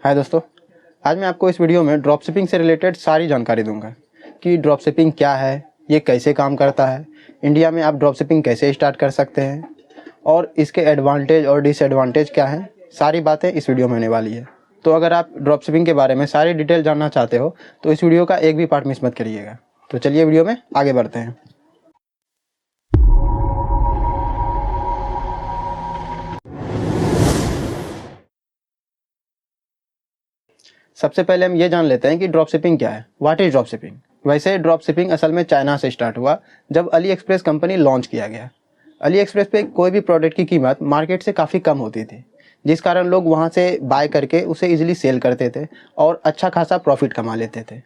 हाय दोस्तों, आज मैं आपको इस वीडियो में ड्रॉप शिपिंग से रिलेटेड सारी जानकारी दूंगा कि ड्रॉप शिपिंग क्या है, ये कैसे काम करता है, इंडिया में आप ड्रॉप शिपिंग कैसे स्टार्ट कर सकते हैं और इसके एडवांटेज और डिसएडवांटेज क्या हैं। सारी बातें इस वीडियो में होने वाली है। तो अगर आप ड्रॉप शिपिंग के बारे में सारी डिटेल जानना चाहते हो तो इस वीडियो का एक भी पार्ट मिस मत करिएगा। तो चलिए वीडियो में आगे बढ़ते हैं। सबसे पहले हम ये जान लेते हैं कि ड्रॉप शिपिंग क्या है। What is drop shipping? वैसे ड्रॉप शिपिंग असल में चाइना से स्टार्ट हुआ जब अली एक्सप्रेस कंपनी लॉन्च किया गया। अली एक्सप्रेस पे कोई भी प्रोडक्ट की कीमत मार्केट से काफ़ी कम होती थी, जिस कारण लोग वहाँ से बाय करके उसे इजीली सेल करते थे और अच्छा खासा प्रॉफिट कमा लेते थे।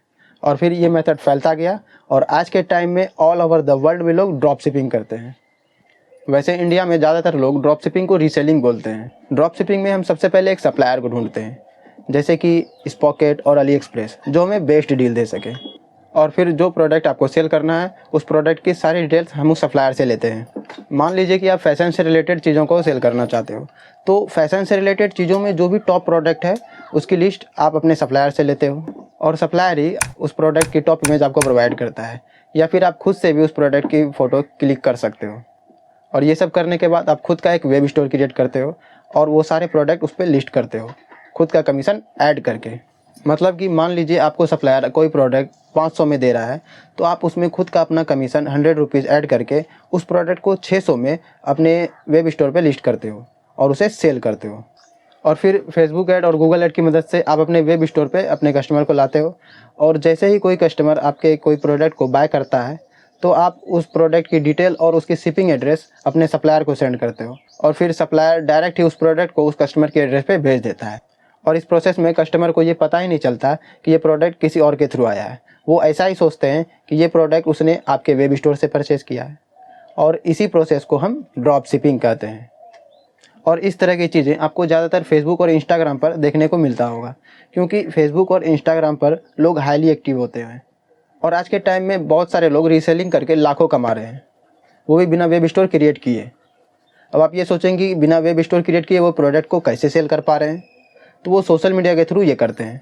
और फिर ये मेथड फैलता गया और आज के टाइम में ऑल ओवर द वर्ल्ड में लोग ड्रॉप शिपिंग करते हैं। वैसे इंडिया में ज़्यादातर लोग ड्रॉप शिपिंग को रीसेलिंग बोलते हैं। ड्रॉप शिपिंग में हम सबसे पहले एक सप्लायर को ढूंढते हैं, जैसे कि स्पॉकेट और अली एक्सप्रेस, जो हमें बेस्ट डील दे सके। और फिर जो प्रोडक्ट आपको सेल करना है उस प्रोडक्ट की सारी डिटेल्स हम उस सप्लायर से लेते हैं। मान लीजिए कि आप फैशन से रिलेटेड चीज़ों को सेल करना चाहते हो, तो फैशन से रिलेटेड चीज़ों में जो भी टॉप प्रोडक्ट है उसकी लिस्ट आप अपने सप्लायर से लेते हो और सप्लायर ही उस प्रोडक्ट की टॉप इमेज आपको प्रोवाइड करता है, या फिर आप खुद से भी उस प्रोडक्ट की फ़ोटो क्लिक कर सकते हो। और ये सब करने के बाद आप खुद का एक वेब स्टोर क्रिएट करते हो और वो सारे प्रोडक्ट उस पर लिस्ट करते हो खुद का कमीशन ऐड करके। मतलब कि मान लीजिए आपको सप्लायर कोई प्रोडक्ट 500 में दे रहा है, तो आप उसमें खुद का अपना कमीशन 100 रुपीज़ ऐड करके उस प्रोडक्ट को 600 में अपने वेब स्टोर पे लिस्ट करते हो और उसे सेल करते हो। और फिर फेसबुक ऐड और गूगल ऐड की मदद से आप अपने वेब स्टोर पे अपने कस्टमर को लाते हो और जैसे ही कोई कस्टमर आपके कोई प्रोडक्ट को बाय करता है तो आप उस प्रोडक्ट की डिटेल और उसकी शिपिंग एड्रेस अपने सप्लायर को सेंड करते हो और फिर सप्लायर डायरेक्ट ही उस प्रोडक्ट को उस कस्टमर के एड्रेस पे भेज देता है। और इस प्रोसेस में कस्टमर को ये पता ही नहीं चलता कि ये प्रोडक्ट किसी और के थ्रू आया है। वो ऐसा ही सोचते हैं कि ये प्रोडक्ट उसने आपके वेब स्टोर से परचेज़ किया है और इसी प्रोसेस को हम ड्रॉप शिपिंग कहते हैं। और इस तरह की चीज़ें आपको ज़्यादातर फेसबुक और इंस्टाग्राम पर देखने को मिलता होगा, क्योंकि फेसबुक और इंस्टाग्राम पर लोग हाईली एक्टिव होते हैं और आज के टाइम में बहुत सारे लोग रीसेलिंग करके लाखों कमा रहे हैं, वो भी बिना वेब स्टोर क्रिएट किए। अब आप ये सोचेंगे कि बिना वेब स्टोर क्रिएट किए वो प्रोडक्ट को कैसे सेल कर पा रहे हैं, तो वो सोशल मीडिया के थ्रू ये करते हैं।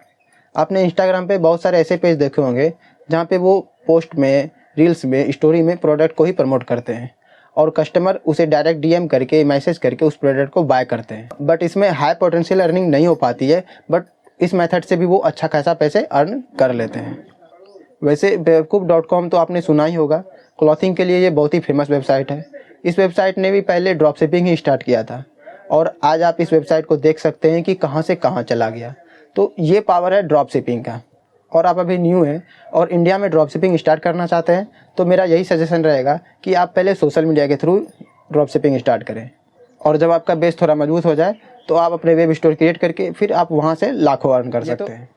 आपने इंस्टाग्राम पे बहुत सारे ऐसे पेज देखे होंगे जहाँ पे वो पोस्ट में, रील्स में, स्टोरी में प्रोडक्ट को ही प्रमोट करते हैं और कस्टमर उसे डायरेक्ट डीएम करके, मैसेज करके उस प्रोडक्ट को बाय करते हैं। बट इसमें हाई पोटेंशियल अर्निंग नहीं हो पाती है, बट इस मेथड से भी वो अच्छा खासा पैसे अर्न कर लेते हैं। वैसे बेवकूफ़.com तो आपने सुना ही होगा। क्लॉथिंग के लिए ये बहुत ही फेमस वेबसाइट है। इस वेबसाइट ने भी पहले ड्रॉप शिपिंग ही स्टार्ट किया था और आज आप इस वेबसाइट को देख सकते हैं कि कहाँ से कहाँ चला गया। तो ये पावर है ड्रॉप शिपिंग का। और आप अभी न्यू हैं और इंडिया में ड्रॉप शिपिंग स्टार्ट करना चाहते हैं तो मेरा यही सजेशन रहेगा कि आप पहले सोशल मीडिया के थ्रू ड्रॉप शिपिंग स्टार्ट करें और जब आपका बेस थोड़ा मजबूत हो जाए तो आप अपने वेब स्टोर क्रिएट करके फिर आप वहाँ से लाखों अर्न कर सकते हैं।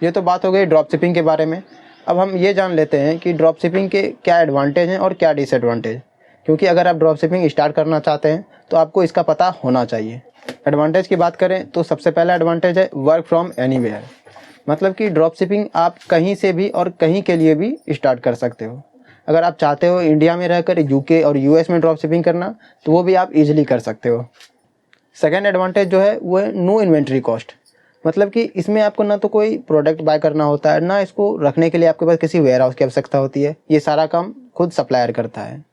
ये तो बात हो गई ड्रॉप शिपिंग के बारे में। अब हम ये जान लेते हैं कि ड्रॉप शिपिंग के क्या एडवांटेज हैं और क्या डिसएडवांटेज, क्योंकि अगर आप ड्रॉप शिपिंग स्टार्ट करना चाहते हैं तो आपको इसका पता होना चाहिए। एडवांटेज की बात करें तो सबसे पहला एडवांटेज है वर्क फ्रॉम एनीवेयर। मतलब कि ड्रॉप शिपिंग आप कहीं से भी और कहीं के लिए भी स्टार्ट कर सकते हो। अगर आप चाहते हो इंडिया में रहकर यूके और यूएस में ड्रॉप शिपिंग करना तो वो भी आप इजीली कर सकते हो। सेकेंड एडवांटेज जो है वो है नो इन्वेंट्री कॉस्ट। मतलब कि इसमें आपको ना तो कोई प्रोडक्ट बाय करना होता है, ना इसको रखने के लिए आपके पास किसी वेयर हाउस की आवश्यकता होती है। ये सारा काम खुद सप्लायर करता है।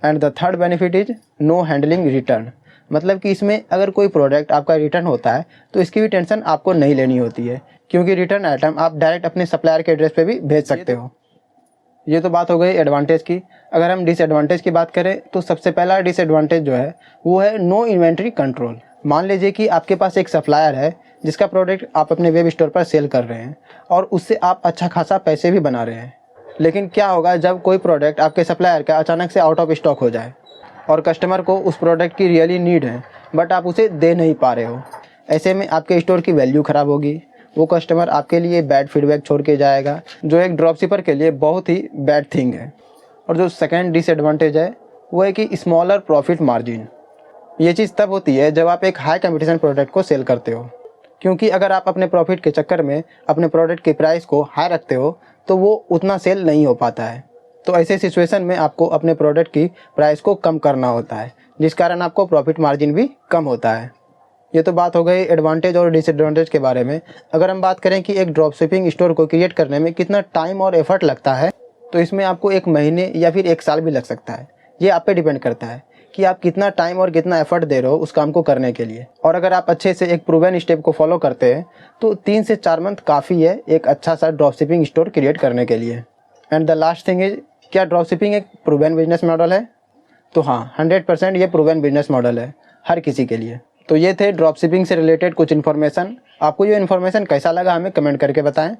And the third benefit is no handling return. मतलब कि इसमें अगर कोई प्रोडक्ट आपका रिटर्न होता है तो इसकी भी टेंशन आपको नहीं लेनी होती है, क्योंकि रिटर्न आइटम आप डायरेक्ट अपने सप्लायर के एड्रेस पे भी भेज सकते हो। ये तो बात हो गई एडवांटेज की। अगर हम डिसएडवांटेज की बात करें तो सबसे पहला डिसएडवांटेज जो है वो है नो इन्वेंट्री कंट्रोल। मान लीजिए कि आपके पास एक सप्लायर है जिसका प्रोडक्ट आप अपने वेब स्टोर पर सेल कर रहे हैं और उससे आप अच्छा खासा पैसे भी बना रहे हैं, लेकिन क्या होगा जब कोई प्रोडक्ट आपके सप्लायर का अचानक से आउट ऑफ स्टॉक हो जाए और कस्टमर को उस प्रोडक्ट की रियली नीड है बट आप उसे दे नहीं पा रहे हो। ऐसे में आपके स्टोर की वैल्यू ख़राब होगी, वो कस्टमर आपके लिए बैड फीडबैक छोड़ के जाएगा, जो एक ड्रॉप शिपर के लिए बहुत ही बैड थिंग है। और जो सेकेंड डिसएडवांटेज है वो है कि स्मॉलर प्रॉफिट मार्जिन। ये चीज़ तब होती है जब आप एक हाई कंपटीशन प्रोडक्ट को सेल करते हो, क्योंकि अगर आप अपने प्रॉफिट के चक्कर में अपने प्रोडक्ट के प्राइस को हाई रखते हो तो वो उतना सेल नहीं हो पाता है। तो ऐसे सिचुएशन में आपको अपने प्रोडक्ट की प्राइस को कम करना होता है, जिस कारण आपको प्रॉफिट मार्जिन भी कम होता है। ये तो बात हो गई एडवांटेज और डिसएडवांटेज के बारे में। अगर हम बात करें कि एक ड्रॉप शिपिंग स्टोर को क्रिएट करने में कितना टाइम और एफर्ट लगता है, तो इसमें आपको 1 महीने या फिर 1 साल भी लग सकता है। ये आप पे डिपेंड करता है कि आप कितना टाइम और कितना एफर्ट दे रहे हो उस काम को करने के लिए। और अगर आप अच्छे से एक प्रूवन स्टेप को फॉलो करते हैं तो 3 से 4 मंथ काफ़ी है एक अच्छा सा ड्रॉप शिपिंग स्टोर क्रिएट करने के लिए। And the last thing is, क्या ड्रॉप शिपिंग एक प्रूवन बिजनेस मॉडल है? तो हाँ, 100% ये प्रूवन बिजनेस मॉडल है हर किसी के लिए। तो ये थे ड्रॉप शिपिंग से रिलेटेड कुछ इन्फॉर्मेशन। आपको ये इन्फॉर्मेशन कैसा लगा हमें कमेंट करके बताएं।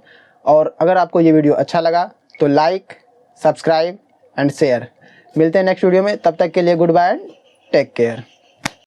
और अगर आपको ये वीडियो अच्छा लगा तो लाइक, सब्सक्राइब एंड शेयर। मिलते हैं नेक्स्ट वीडियो में, तब तक के लिए good bye and take care.